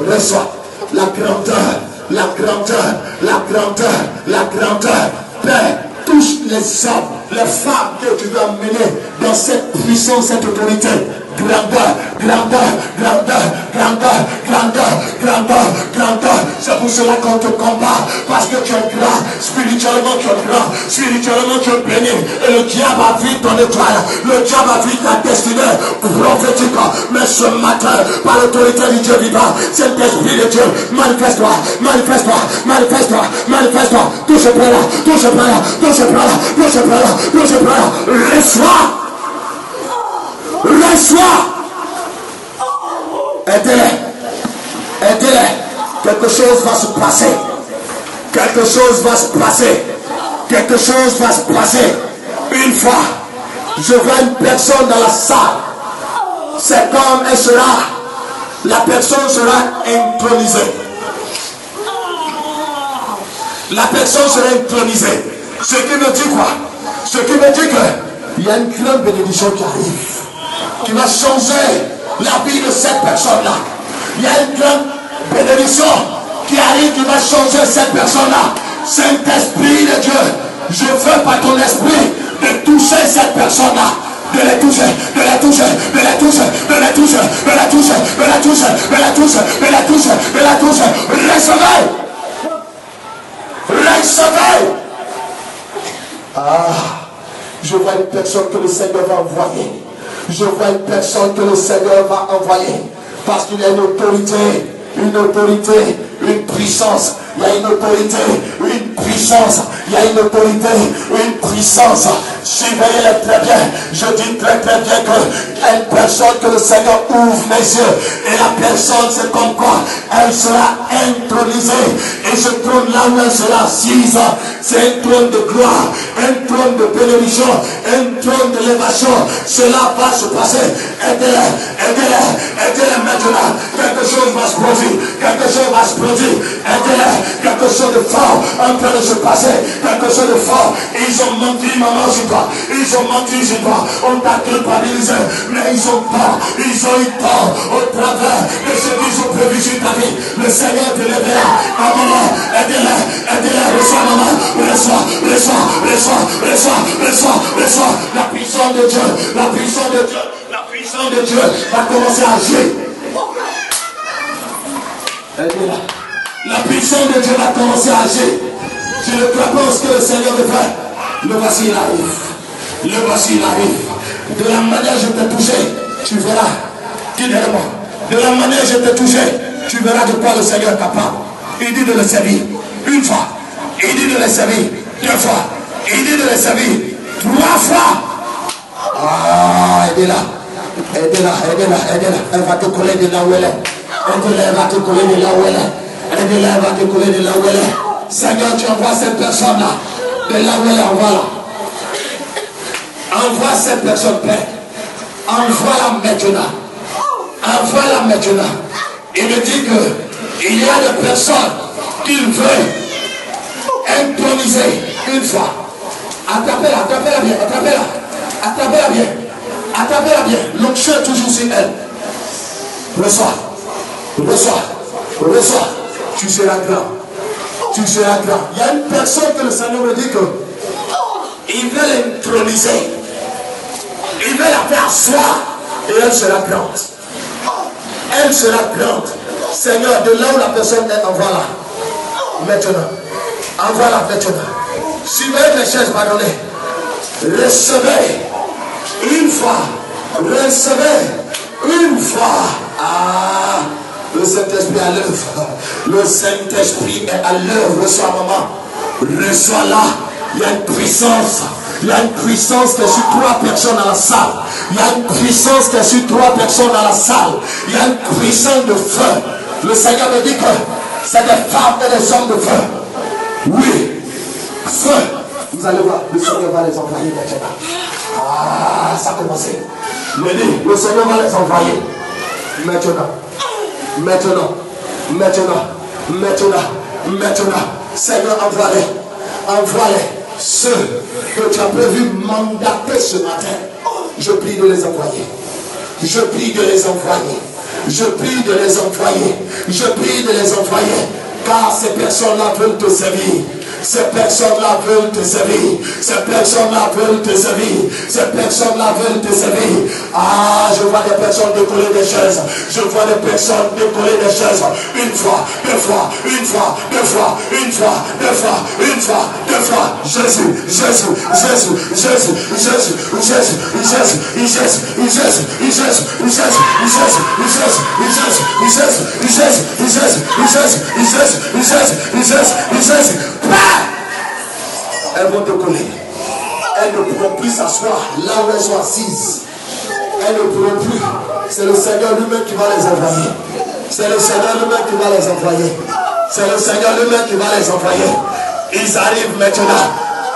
Reçois la grandeur, la grandeur, la grandeur, la grandeur. Père, touche les hommes, les femmes que tu veux amener dans cette puissance, cette autorité. Grandeur, grandeur, grandeur, grandeur, grandeur, grandeur, grandeur. C'est pour cela qu'on te combat. Parce que tu es grand. Spirituellement tu es grand. Spirituellement tu es béni. Et le diable a vu ton étoile. Le diable a vu ta destinée prophétique. Mais ce matin, par l'autorité du Dieu vivant, cet esprit de Dieu, manifeste-toi, manifeste-toi, manifeste-toi, manifeste-toi. Touche-toi là, touche-toi là, touche-toi là, touche-toi là, touche-toi là. Reçois. Reçois. Aidez-les. Aidez-les. Quelque chose va se passer. Quelque chose va se passer. Quelque chose va se passer. Une fois, je vois une personne dans la salle. C'est comme elle sera. La personne sera intronisée. La personne sera intronisée. Ce qui me dit quoi? Ce qui me dit qu'il y a une grande bénédiction qui arrive. Qui va changer la vie de cette personne-là. Il y a une grande bénédiction qui arrive, qui va changer cette personne-là. Saint-Esprit de Dieu, je veux par ton esprit de toucher cette personne-là. De les toucher, de la toucher, de la toucher, de la toucher, de la toucher, de la toucher, de la toucher, de la toucher, de la toucher. Recevez. Recevez. Je vois une personne que le Seigneur va envoyer. Je vois une personne que le Seigneur va envoyer. Parce qu'il y a une autorité, une puissance. Il y a une autorité, une puissance. Il y a une autorité, une puissance. Surveillez-les très bien. Je dis très très bien qu'il y a une personne que le Seigneur ouvre les yeux. Et la personne, c'est comme quoi elle sera intronisée. Et ce trône là où elle sera assise, c'est un trône de gloire, un trône de bénédiction, un trône d'élévation. Cela va se passer. Aidez-les, aidez-les, aidez-les maintenant. Quelque chose va se produire. Quelque chose va se produire. Aidez-les. Quelque chose de fort en train de se passer. Quelque chose de fort. Ils ont menti, maman, sur toi. Ils ont menti sur toi. On t'a culpabilisé. Mais ils ont tort. Ils ont eu tort au travers de ce qu'ils ont prévu sur ta vie. Le Seigneur te lèvera. Aidez-les, aidez-les, aidez-les. Reçois, maman. Reçois, reçois, reçois, reçois, reçois, reçois. La puissance de Dieu. La puissance de Dieu. La puissance de Dieu va commencer à agir. Aidez-les. La puissance de Dieu va commencer à agir. Tu ne crois pas ce que le Seigneur veut faire. Le voici, il arrive. Le voici, il arrive. De la manière dont je t'ai touché, tu verras. Dis-le-moi. De la manière dont je t'ai touché, tu verras de quoi le Seigneur est capable. Il dit de le servir une fois. Il dit de le servir deux fois. Il dit de le servir trois fois. Aidez-la. Aidez-la, aidez-la, aidez-la. Elle va te coller de là où elle est. Aidez-la, elle va te coller de là où elle est. Aidez-la, elle va te coller de là où elle est. Seigneur, tu envoies cette personne-là. De là où elle est, envoie-la. Envoie cette personne, Père. Envoie-la maintenant. Envoie-la maintenant. Il me dit que il y a des personnes qu'il veut introniser une fois. Attrapez-la, attrapez-la bien, attrapez-la. Attrapez-la bien. Attrapez-la bien. L'onction est toujours sur elle. Reçois. Reçois. Reçois. Tu seras grand. Tu seras grand. Il y a une personne que le Seigneur me dit que il veut l'introniser. Il veut la faire asseoir. Et elle sera grande. Elle sera grande. Seigneur, de là où la personne est, envoie-la. Maintenant. Envoie-la maintenant. Suivez les chaises pardonnées. Recevez. Une fois. Recevez. Une fois. Le Saint-Esprit à l'œuvre. Le Saint-Esprit est à l'œuvre. Reçois, maman. Reçois-la. Il y a une puissance. Il y a une puissance qui est sur trois personnes dans la salle. Il y a une puissance qui est sur trois personnes dans la salle. Il y a une puissance de feu. Le Seigneur me dit que c'est des femmes et des hommes de feu. Oui. Feu. Vous allez voir. Le Seigneur va les envoyer maintenant. Ça a commencé. Le Seigneur va les envoyer. Maintenant. Maintenant, maintenant, maintenant, maintenant, Seigneur, envoie-les, envoie-les, ceux que tu as prévu mandater ce matin, je prie de les envoyer. Je prie de les envoyer. Je prie de les envoyer. Je prie de les envoyer. Car ces personnes-là veulent te servir. Ces personnes-là veulent te servir. Ces personnes-là veulent te servir. Ces personnes-là veulent te servir. Ah, je vois des personnes décoller des chaises. Je vois des personnes décoller des chaises. Une fois, deux fois, une fois, deux fois, une fois, deux fois, une fois, deux fois. Jésus, Jésus, Jésus, Jésus, Jésus, Jésus, Jésus, Jésus, Jésus, elles vont te coller. Elles ne pourront plus s'asseoir là où elles sont assises. Elles ne pourront plus. C'est le Seigneur lui-même qui va les envoyer. C'est le Seigneur lui-même qui va les envoyer. C'est le Seigneur lui-même qui va les envoyer. Ils arrivent maintenant.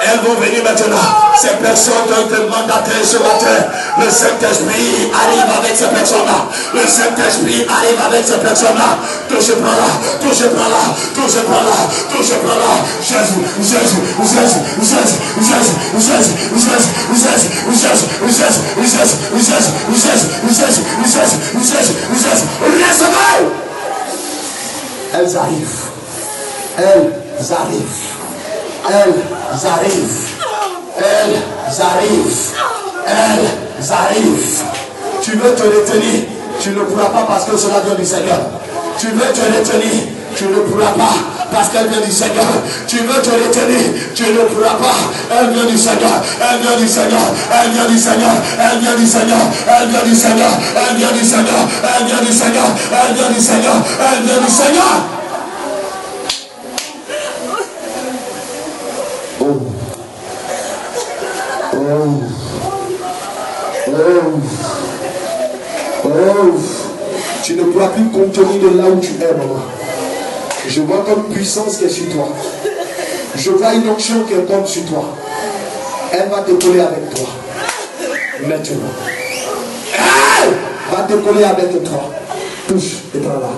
Elles vont venir maintenant. Ces personnes qui ont été mandatées ce matin. Le Saint-Esprit arrive avec ces personnes-là. Le Saint-Esprit arrive avec ces personnes-là. Touchez par là, touchez par là, touchez par là, touchez par là. Jésus, Jésus, Jésus, Jésus, Jésus, Jésus, Jésus, Jésus, Jésus, Jésus, Jésus, Jésus, Jésus, recevez. Elles arrivent. Elles arrivent. Elles arrivent. Elles arrivent. Elles arrivent. Tu veux te retenir, tu ne pourras pas parce que cela vient du Seigneur. Tu veux te retenir, tu ne pourras pas parce qu'elle vient du Seigneur. Tu veux te retenir, tu ne pourras pas. Elle vient du Seigneur. Elle vient du Seigneur. Elle vient du Seigneur. Elle vient du Seigneur. Elle vient du Seigneur. Elle vient du Seigneur. Elle vient du Seigneur. Elle vient du Seigneur. Elle vient du Seigneur. Oh. Oh. Oh. Oh. Tu ne pourras plus contenir de là où tu es, maman. Je vois comme puissance qui est sur toi. Je vois une onction qui tombe sur toi. Elle va te coller avec toi. Maintenant. Elle va te coller avec toi. Touche et prends là.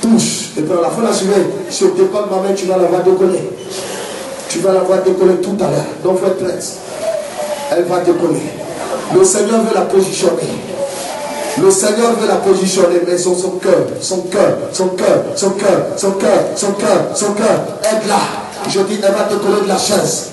Touche et prends là. Il faut l'assurer. Si tu décolles, maman, tu vas la voir décoller. Tu vas la voir décoller tout à l'heure. Donc, faut être prête. Elle va décoller. Le Seigneur veut la positionner. Le Seigneur veut la positionner, mais son cœur, son cœur, son cœur, son cœur, son cœur, son cœur, son cœur. Aide-la. Je dis, elle va te coller de la chaise.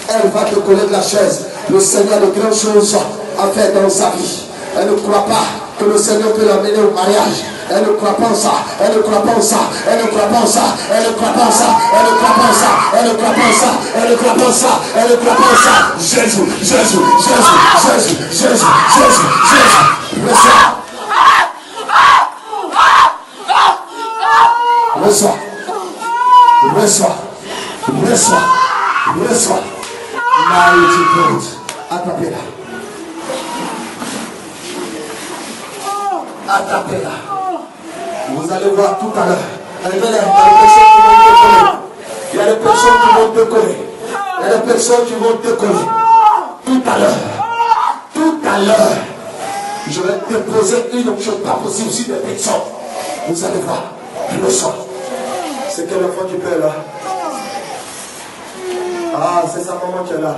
Elle va te coller de la chaise. Le Seigneur de grandes choses a fait dans sa vie. Elle ne croit pas que le Seigneur peut l'amener au mariage. Elle ne croit pas en ça. Elle ne croit pas en ça. Elle ne croit pas en ça. Elle ne croit pas en ça. Elle ne croit pas en ça. Elle ne croit pas en ça. Elle ne croit pas en ça. Elle ne croit pas en ça. Jésus, Jésus, Jésus, Jésus, Jésus, Jésus, Jésus. Reçois. Reçois. Reçois. Reçois. Reçois. Mighty God. Attrapez-la. Attrapez-la. Vous allez voir tout à l'heure. Il y a des personnes qui vont te coller. Il y a des personnes qui vont te coller. Tout à l'heure. Tout à l'heure. Je vais déposer une option pas possible sur des personnes. Vous allez voir. Le sang. C'est quel enfant qui peut là? Ah, c'est sa maman qui est là.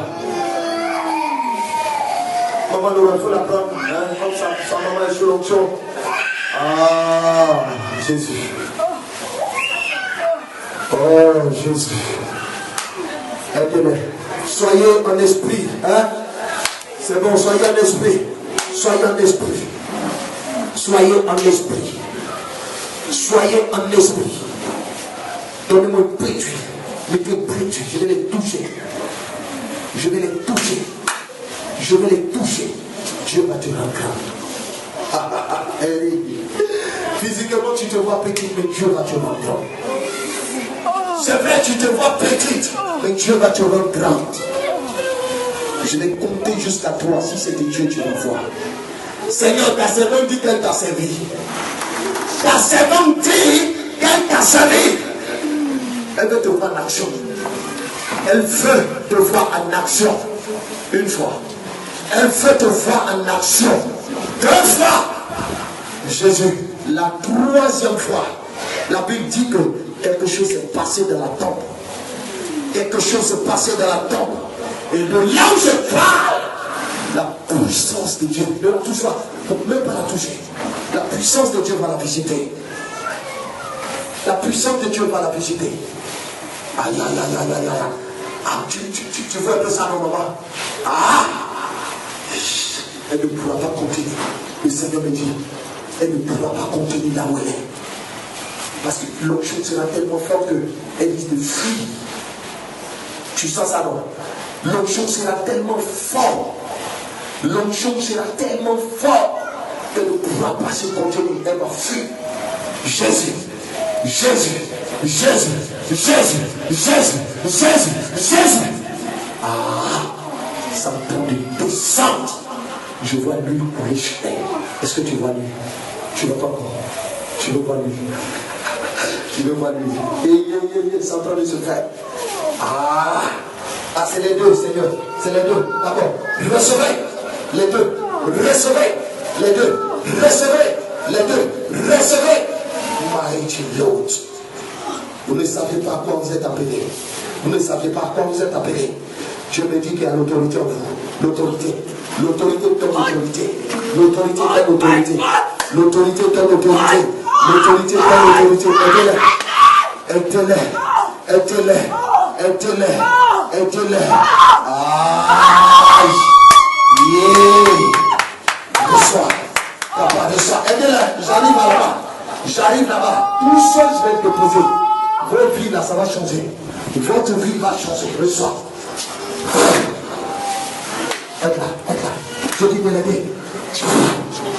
Maman, il faut la prendre. Hein, comme ça, sa maman est sur l'onction. Ah, Jésus. Oh, Jésus. Aidez-les. Soyez en esprit. Hein? C'est bon, soyez en esprit. Soyez en esprit. Soyez en esprit. Soyez en esprit. Donnez-moi une prétude. Mettez une prétude. Je vais les toucher. Je vais les toucher. Je vais les toucher. Dieu va te rendre grand. Physiquement, tu te vois petite, mais Dieu va te rendre grand. C'est vrai, tu te vois petite, mais Dieu va te rendre grande. Je vais compter jusqu'à 3. Si c'était Dieu, tu vas voir. Seigneur, ta servante dit qu'elle t'a servi. Ta servante dit qu'elle t'a servi. Elle veut te voir en action. Elle veut te voir en action. Une fois. Elle veut te voir en action. 2 fois. Jésus, la 3e fois, la Bible dit que quelque chose est passé dans la tombe. quelque chose se passait dans la tombe. Et de là où je parle, la puissance de Dieu, ne la touche pas, même pas la toucher. La puissance de Dieu va la visiter. La puissance de Dieu va la visiter. Aïe, aïe, aïe, aïe, aïe, aïe. Ah, tu veux un peu ça, non, maman? Ah! Elle ne pourra pas continuer. Le Seigneur me dit, elle ne pourra pas continuer là où elle est. Parce que l'onction sera tellement forte qu'elle dit de fuir. Tu sens ça, non? L'onction sera tellement forte. L'onction sera tellement forte qu'elle ne pourra pas se contenir. Elle va fuir. Jésus, Jésus, Jésus, Jésus, Jésus, Jésus, Jésus. Ah, ça me prend de descendre. Je vois lui riche. Est-ce que tu vois lui? Tu ne vois pas encore. Tu le vois lui. Tu le vois lui. Et c'est en train de se faire. Ah, c'est les deux, Seigneur. C'est les deux. D'accord. Recevez les deux. Recevez les deux. Recevez les deux. Recevez. Mighty Lord. Vous ne savez pas à quoi vous êtes appelés. Vous ne savez pas à quoi vous êtes appelés. Dieu me dit qu'il y a l'autorité en vous. L'autorité. L'autorité est ton autorité. L'autorité est ton autorité. L'autorité est ton autorité. L'autorité est ton autorité. Aide-les. Aide-les. Aide-les. Aide-les. Aïe. Yeah. Reçois. Papa, reçois. Aide-les. J'arrive là-bas. J'arrive là-bas. Tout seul, je vais te déposer. Votre vie là, ça va changer. Votre vie va changer. Reçois. Aide-la, aide-la. Je dis de l'aider.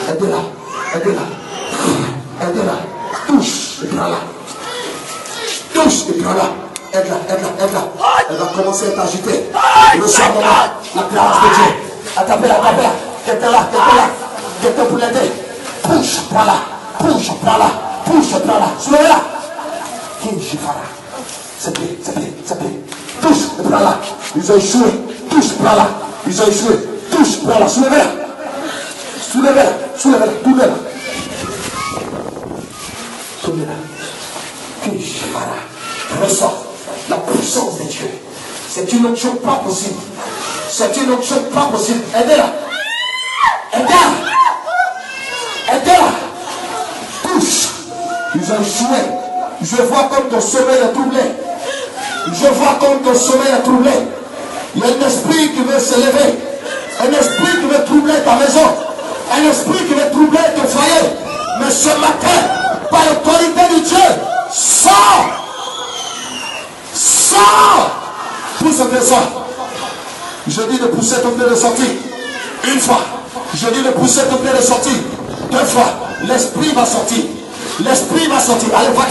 Aide-la, aide-la. Aide-la. Touche et prends-la. Touche et prends-la. Aide-la, aide-la, aide-la. Elle va commencer à t'agiter. Reçois maman la grâce de Dieu. Attapez-la, attapez-la. Quelqu'un-là, quelqu'un-là. Quelqu'un pour l'aider. Pousse, prends-la. Pousse, prends-la. Pousse, prends-la. Soulevez-la. Qui j'y-fera. C'est bien, c'est bien, c'est bien. Touche et prends-la. Ils ont échoué. Touche, prends-la. Ils ont échoué. Touche, prends-la. Soulevez-la. Soulevez-la. Soulevez-la. Soulevez-la. Soulevez-la. Qui j'y-fera. Reçois la puissance de Dieu. C'est une onction pas possible. C'est une onction pas possible. Aidez-la. Aidez-la. Aidez-la. Touche. Ils ont échoué. Je vois comme ton sommeil est troublé. Je vois comme ton sommeil est troublé. Il y a un esprit qui veut se lever. Un esprit qui veut troubler ta maison. Un esprit qui veut troubler ton foyer. Mais ce matin, par l'autorité de Dieu, sors. Sors. Pousse ton pied, sors. Je dis de pousser ton pied de sortie. Une fois. Je dis de pousser ton pied de sortie. Deux fois. L'esprit va sortir. L'esprit va sortir. Allez, va.